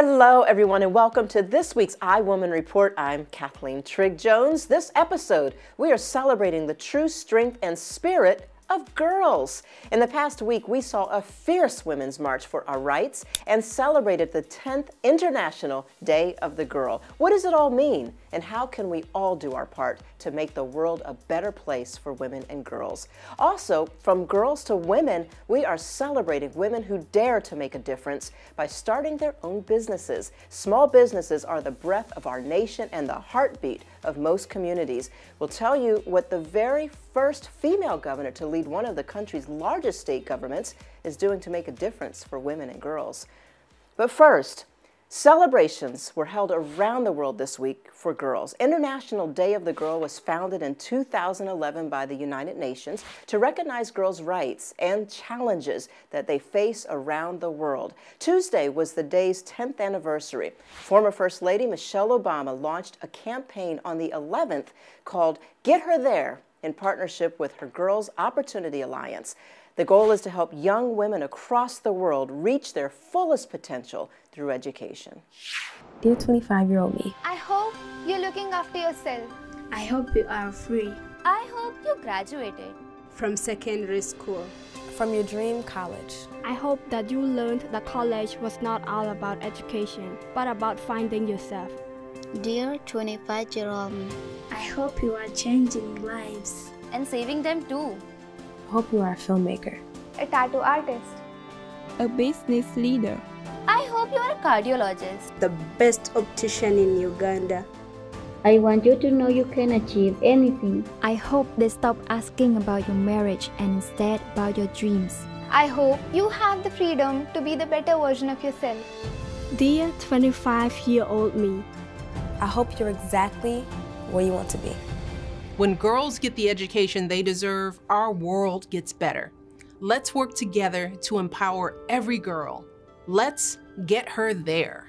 Hello, everyone, and welcome to this week's iWoman Report. I'm Kathleen Trigg-Jones. This episode, we are celebrating the true strength and spirit of girls. In the past week, we saw a fierce women's march for our rights and celebrated the 10th International Day of the Girl. What does it all mean? And how can we all do our part to make the world a better place for women and girls? Also, from girls to women, we are celebrating women who dare to make a difference by starting their own businesses. Small businesses are the breath of our nation and the heartbeat of most communities. We'll tell you what the very first female governor to lead one of the country's largest state governments is doing to make a difference for women and girls. But first, celebrations were held around the world this week for girls. International Day of the Girl was founded in 2011 by the United Nations to recognize girls' rights and challenges that they face around the world. Tuesday was the day's 10th anniversary. Former First Lady Michelle Obama launched a campaign on the 11th called Get Her There in partnership with her Girls Opportunity Alliance. The goal is to help young women across the world reach their fullest potential through education. Dear 25-year-old me, I hope you're looking after yourself. I hope you are free. I hope you graduated from secondary school. From your dream college. I hope that you learned that college was not all about education, but about finding yourself. Dear 25-year-old me, I hope you are changing lives. And saving them too. I hope you are a filmmaker, a tattoo artist, a business leader. I hope you are a cardiologist, the best optician in Uganda. I want you to know you can achieve anything. I hope they stop asking about your marriage and instead about your dreams. I hope you have the freedom to be the better version of yourself. Dear 25-year-old me, I hope you're exactly where you want to be. When girls get the education they deserve, our world gets better. Let's work together to empower every girl. Let's get her there.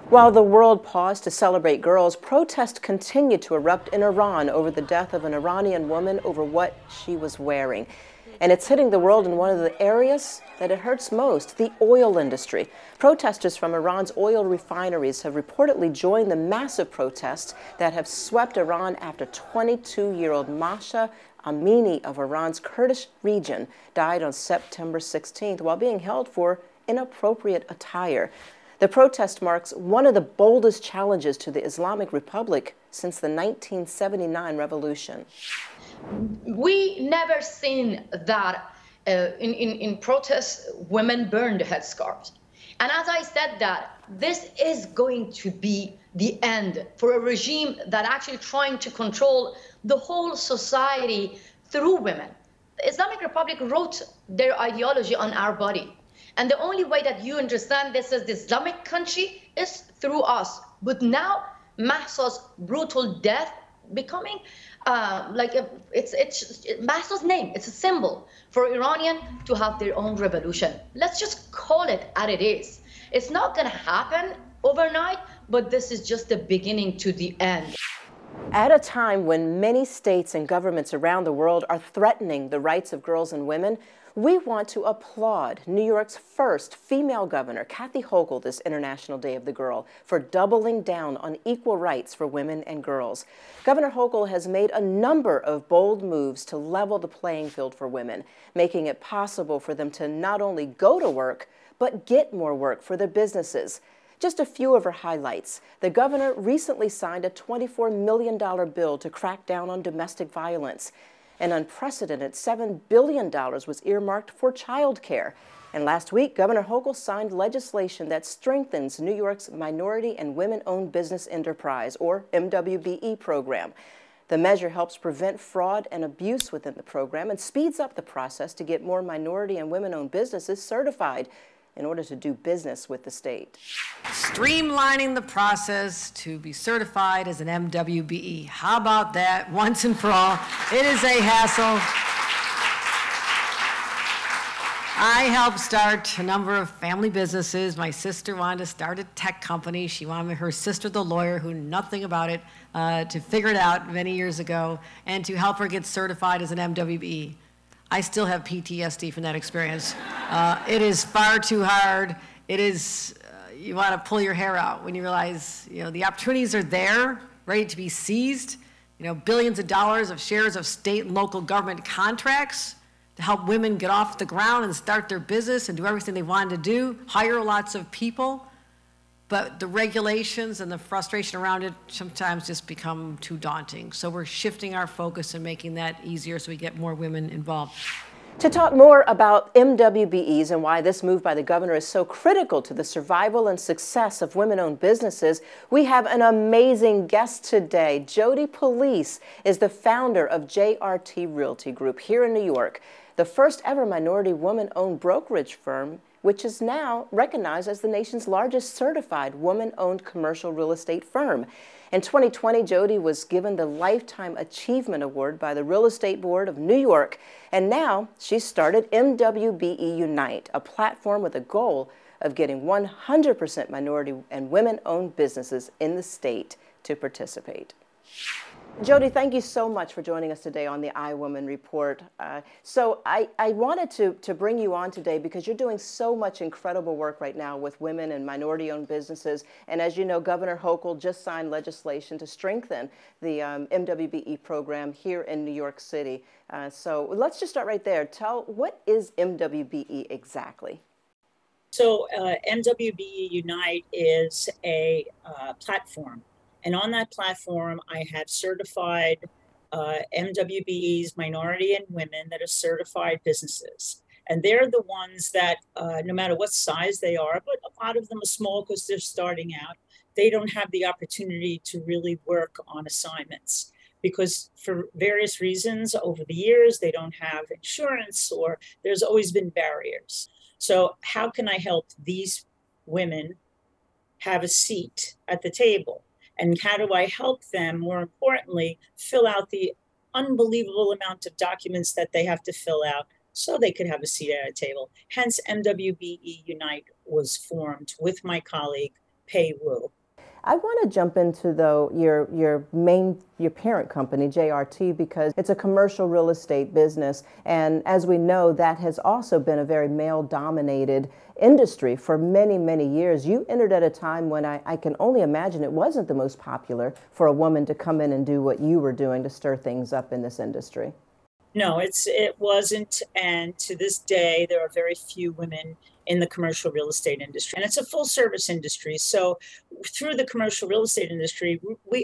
While the world paused to celebrate girls, protests continued to erupt in Iran over the death of an Iranian woman over what she was wearing. And it's hitting the world in one of the areas that it hurts most, the oil industry. Protesters from Iran's oil refineries have reportedly joined the massive protests that have swept Iran after 22-year-old Masha Amini of Iran's Kurdish region died on September 16th while being held for inappropriate attire. The protest marks one of the boldest challenges to the Islamic Republic since the 1979 revolution. We never seen that in protests, women burned headscarves. And as I said that, this is going to be the end for a regime that actually trying to control the whole society through women. The Islamic Republic wrote their ideology on our body. And the only way that you understand this as the Islamic country is through us. But now, Mahsa's brutal death becoming it's Mahsa's name. It's a symbol for Iranian to have their own revolution. Let's just call it as it is. It's not going to happen overnight, but this is just the beginning to the end. At a time when many states and governments around the world are threatening the rights of girls and women, we want to applaud New York's first female governor, Kathy Hochul, this International Day of the Girl, for doubling down on equal rights for women and girls. Governor Hochul has made a number of bold moves to level the playing field for women, making it possible for them to not only go to work, but get more work for their businesses. Just a few of her highlights. The governor recently signed a $24 million bill to crack down on domestic violence. An unprecedented $7 billion was earmarked for child care. And last week, Governor Hochul signed legislation that strengthens New York's Minority and Women-Owned Business Enterprise, or MWBE program. The measure helps prevent fraud and abuse within the program and speeds up the process to get more minority and women-owned businesses certified in order to do business with the state. Streamlining the process to be certified as an MWBE. How about that once and for all? It is a hassle. I helped start a number of family businesses. My sister wanted to start a tech company. She wanted her sister, the lawyer, who knew nothing about it, to figure it out many years ago and to help her get certified as an MWBE. I still have PTSD from that experience. It is far too hard. It is, you want to pull your hair out when you realize, the opportunities are there, ready to be seized. Billions of dollars of shares of state and local government contracts to help women get off the ground and start their business and do everything they wanted to do, hire lots of people. But the regulations and the frustration around it sometimes just become too daunting. So we're shifting our focus and making that easier so we get more women involved. To talk more about MWBEs and why this move by the governor is so critical to the survival and success of women-owned businesses, we have an amazing guest today. Jodi Pulice is the founder of JRT Realty Group here in New York, the first ever minority woman-owned brokerage firm, which is now recognized as the nation's largest certified woman-owned commercial real estate firm. In 2020, Jodi was given the Lifetime Achievement Award by the Real Estate Board of New York, and now she started MWBE Unite, a platform with a goal of getting 100% minority and women-owned businesses in the state to participate. Jodi, thank you so much for joining us today on the iWoman Report. So I wanted to bring you on today because you're doing so much incredible work right now with women and minority-owned businesses. And as you know, Governor Hochul just signed legislation to strengthen the MWBE program here in New York City. So let's just start right there. What is MWBE exactly? So MWBE Unite is a platform. And on that platform, I have certified MWBEs, minority and women, that are certified businesses. And they're the ones that, no matter what size they are, but a lot of them are small because they're starting out, they don't have the opportunity to really work on assignments. Because for various reasons over the years, they don't have insurance or there's always been barriers. So how can I help these women have a seat at the table? And how do I help them, more importantly, fill out the unbelievable amount of documents that they have to fill out so they could have a seat at a table? Hence, MWBE Unite was formed with my colleague, Pei Wu. I want to jump into, though, your parent company, JRT, because it's a commercial real estate business. And as we know, that has also been a very male-dominated industry for many, many years. You entered at a time when I can only imagine it wasn't the most popular for a woman to come in and do what you were doing to stir things up in this industry. No, it wasn't. And to this day, there are very few women in the commercial real estate industry. And it's a full service industry. So through the commercial real estate industry,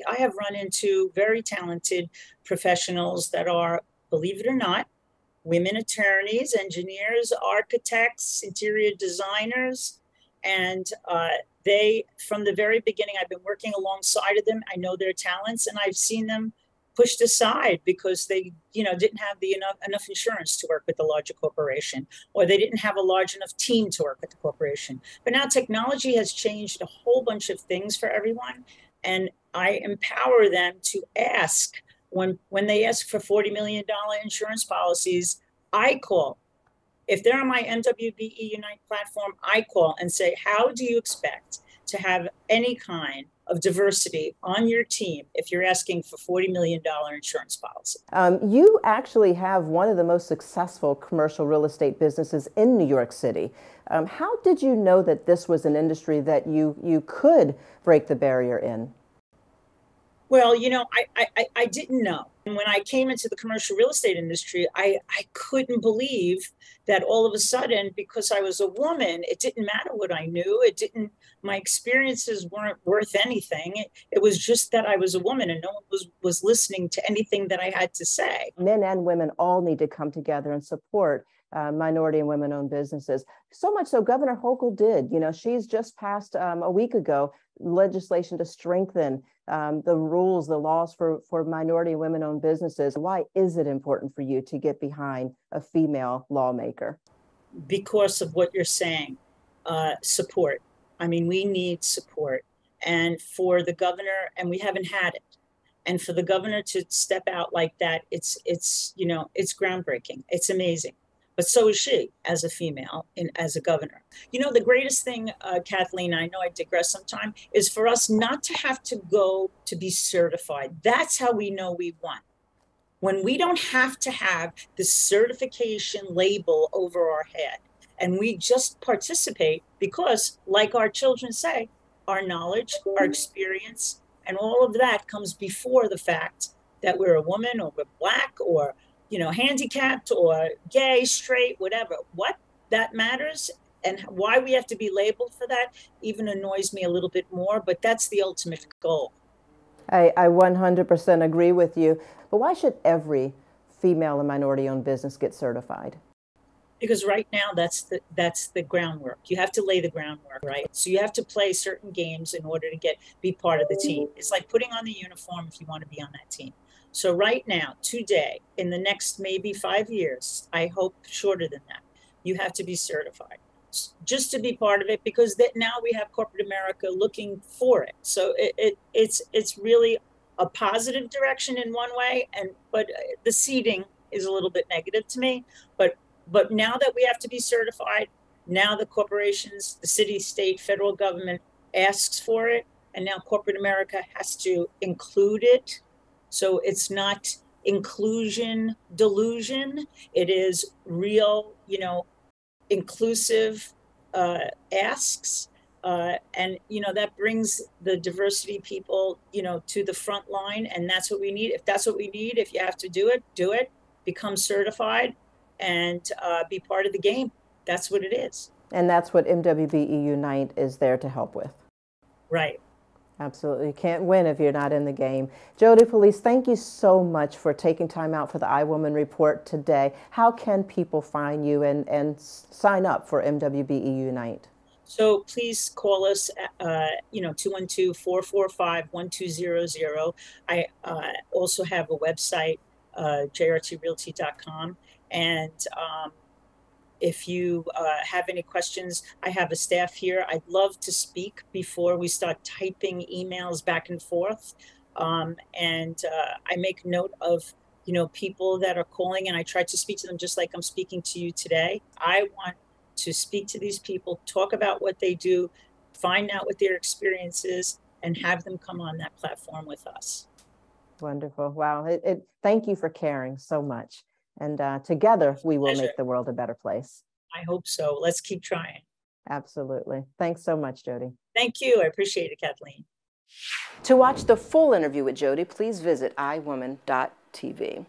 I have run into very talented professionals that are, believe it or not, women attorneys, engineers, architects, interior designers. And they, from the very beginning, I've been working alongside of them. I know their talents, and I've seen them pushed aside because they, didn't have enough insurance to work with the larger corporation, or they didn't have a large enough team to work with the corporation. But now technology has changed a whole bunch of things for everyone, and I empower them to ask when they ask for $40 million insurance policies. I call. If they're on my MWBE Unite platform, I call and say, how do you expect to have any kind of diversity on your team if you're asking for $40 million insurance policy? You actually have one of the most successful commercial real estate businesses in New York City. How did you know that this was an industry that you could break the barrier in? Well, I didn't know. And when I came into the commercial real estate industry, I couldn't believe that all of a sudden, because I was a woman, it didn't matter what I knew. My experiences weren't worth anything. It was just that I was a woman and no one was listening to anything that I had to say. Men and women all need to come together and support minority and women-owned businesses. So much so, Governor Hochul did. She's just passed a week ago legislation to strengthen the rules, the laws for minority and women-owned businesses. Why is it important for you to get behind a female lawmaker? Because of what you're saying, support. I mean, we need support. And for the governor, and we haven't had it, and for the governor to step out like that, it's groundbreaking. It's amazing. But so is she as a female and as a governor. The greatest thing, Kathleen, I know I digress sometime, is for us not to have to go to be certified. That's how we know we won. When we don't have to have the certification label over our head. And we just participate because, like our children say, our knowledge, our experience, and all of that comes before the fact that we're a woman or we're Black or, handicapped or gay, straight, whatever. What that matters and why we have to be labeled for that even annoys me a little bit more, but that's the ultimate goal. I 100% agree with you. But why should every female and minority-owned business get certified? Because right now that's the groundwork. You have to lay the groundwork, right? So you have to play certain games in order to be part of the team. It's like putting on the uniform if you want to be on that team. So right now, today, in the next maybe 5 years, I hope shorter than that, you have to be certified just to be part of it, because now we have corporate America looking for it. So it's really a positive direction in one way, but the seeding is a little bit negative to me. But now that we have to be certified, now the corporations, the city, state, federal government asks for it, and now corporate America has to include it. So it's not inclusion delusion. It is real, inclusive asks. And, that brings the diversity people, to the front line. And that's what we need. If that's what we need, if you have to do it, become certified and be part of the game. That's what it is. And that's what MWBE Unite is there to help with. Right. Absolutely. You can't win if you're not in the game. Jodi Pulice, thank you so much for taking time out for the iWoman report today. How can people find you and sign up for MWBE Unite? So please call us at 212-445-1200. I also have a website, jrtrealty.com. And if you have any questions, I have a staff here. I'd love to speak before we start typing emails back and forth. I make note of, people that are calling, and I try to speak to them just like I'm speaking to you today. I want to speak to these people, talk about what they do, find out what their experience is, and have them come on that platform with us. Wonderful. Wow. Thank you for caring so much. And together, we will make the world a better place. I hope so. Let's keep trying. Absolutely. Thanks so much, Jodi. Thank you. I appreciate it, Kathleen. To watch the full interview with Jodi, please visit iWoman.tv.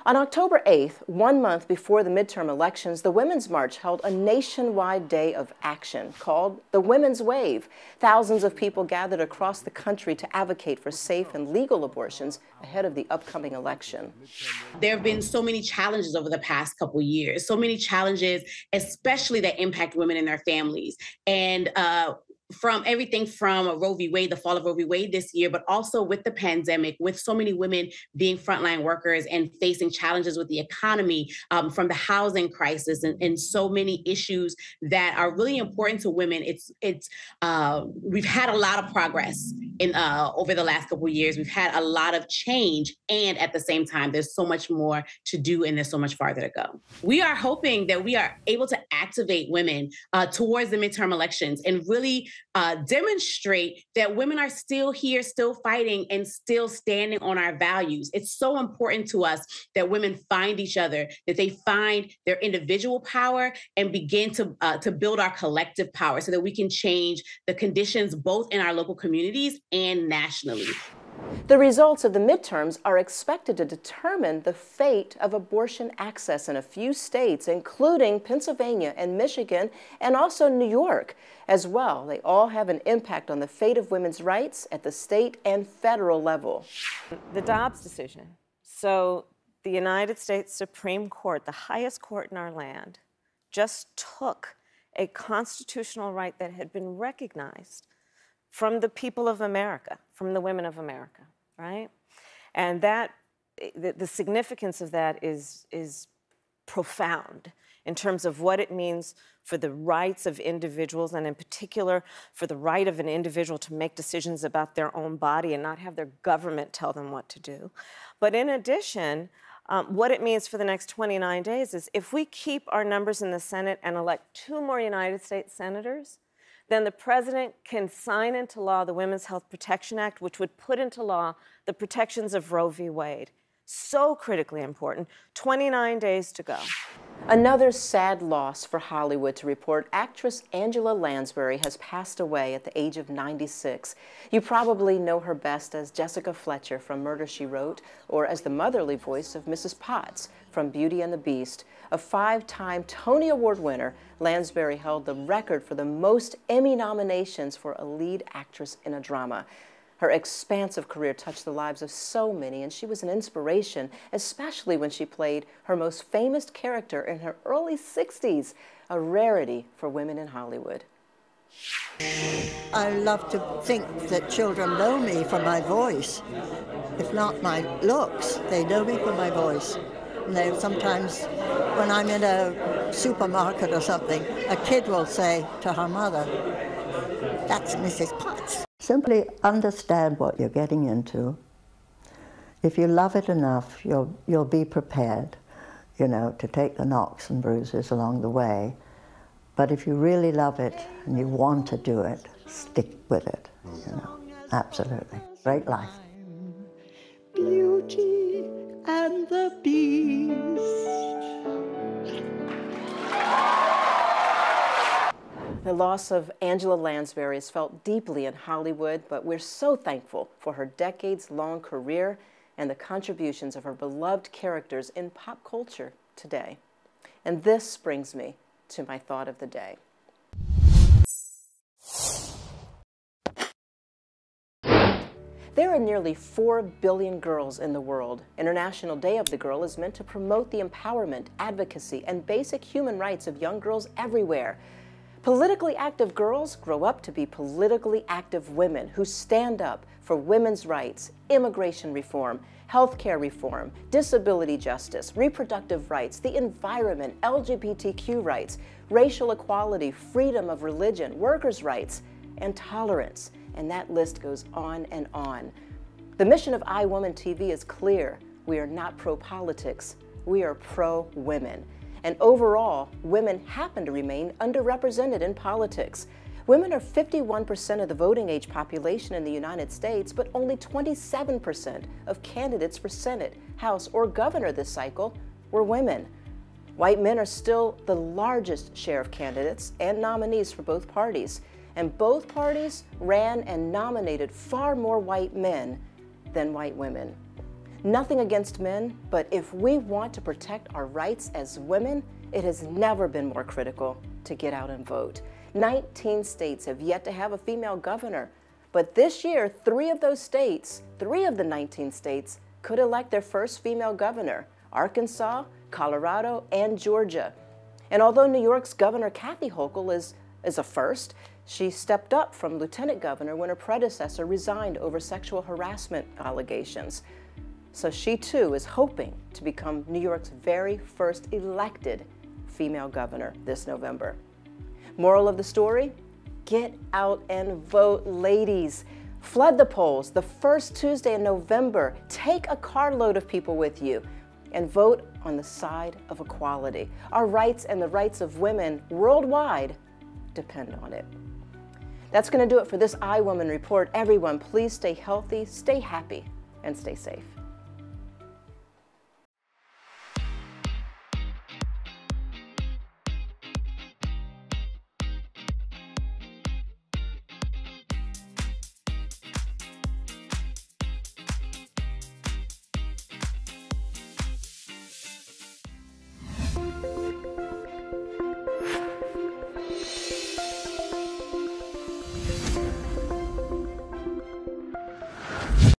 On October 8th, 1 month before the midterm elections, the Women's March held a nationwide day of action called the Women's Wave. Thousands of people gathered across the country to advocate for safe and legal abortions ahead of the upcoming election. There have been so many challenges over the past couple years, so many challenges, especially that impact women and their families. And from everything from Roe v. Wade, the fall of Roe v. Wade this year, but also with the pandemic, with so many women being frontline workers and facing challenges with the economy, from the housing crisis and so many issues that are really important to women. We've had a lot of progress over the last couple of years. We've had a lot of change, and at the same time, there's so much more to do and there's so much farther to go. We are hoping that we are able to activate women towards the midterm elections and really demonstrate that women are still here, still fighting, and still standing on our values. It's so important to us that women find each other, that they find their individual power and begin to build our collective power so that we can change the conditions both in our local communities and nationally. The results of the midterms are expected to determine the fate of abortion access in a few states, including Pennsylvania and Michigan, and also New York as well. They all have an impact on the fate of women's rights at the state and federal level. The Dobbs decision. So the United States Supreme Court, the highest court in our land, just took a constitutional right that had been recognized from the people of America, from the women of America, right? And that, the significance of that is profound in terms of what it means for the rights of individuals, and in particular for the right of an individual to make decisions about their own body and not have their government tell them what to do. But in addition, what it means for the next 29 days is if we keep our numbers in the Senate and elect 2 more United States senators, then the president can sign into law the Women's Health Protection Act, which would put into law the protections of Roe v. Wade. So critically important. 29 days to go. Another sad loss for Hollywood to report. Actress Angela Lansbury has passed away at the age of 96. You probably know her best as Jessica Fletcher from Murder, She Wrote, or as the motherly voice of Mrs. Potts from Beauty and the Beast. A 5-time Tony Award winner, Lansbury held the record for the most Emmy nominations for a lead actress in a drama. Her expansive career touched the lives of so many, and she was an inspiration, especially when she played her most famous character in her early 60s, a rarity for women in Hollywood. I love to think that children know me for my voice. If not my looks, they know me for my voice. And they sometimes, when I'm in a supermarket or something, a kid will say to her mother, "That's Mrs. Potts." Simply understand what you're getting into. If you love it enough, you'll be prepared, you know, to take the knocks and bruises along the way. But if you really love it and you want to do it, stick with it, you know, absolutely. Great life. Beauty and the Beast. The loss of Angela Lansbury is felt deeply in Hollywood, but we're so thankful for her decades-long career and the contributions of her beloved characters in pop culture today. And this brings me to my thought of the day. There are nearly 4 billion girls in the world. International Day of the Girl is meant to promote the empowerment, advocacy, and basic human rights of young girls everywhere. Politically active girls grow up to be politically active women who stand up for women's rights, immigration reform, healthcare reform, disability justice, reproductive rights, the environment, LGBTQ rights, racial equality, freedom of religion, workers' rights, and tolerance. And that list goes on and on. The mission of iWoman TV is clear. We are not pro-politics. We are pro-women. And overall, women happen to remain underrepresented in politics. Women are 51% of the voting age population in the United States, but only 27% of candidates for Senate, House, or governor this cycle were women. White men are still the largest share of candidates and nominees for both parties, and both parties ran and nominated far more white men than white women. Nothing against men, but if we want to protect our rights as women, it has never been more critical to get out and vote. 19 states have yet to have a female governor, but this year, 3 of the 19 states could elect their first female governor: Arkansas, Colorado, and Georgia. And although New York's Governor Kathy Hochul is a first, she stepped up from lieutenant governor when her predecessor resigned over sexual harassment allegations. So she too is hoping to become New York's very first elected female governor this November. Moral of the story? Get out and vote, ladies. Flood the polls the first Tuesday in November. Take a carload of people with you and vote on the side of equality. Our rights and the rights of women worldwide depend on it. That's going to do it for this iWoman report. Everyone, please stay healthy, stay happy, and stay safe.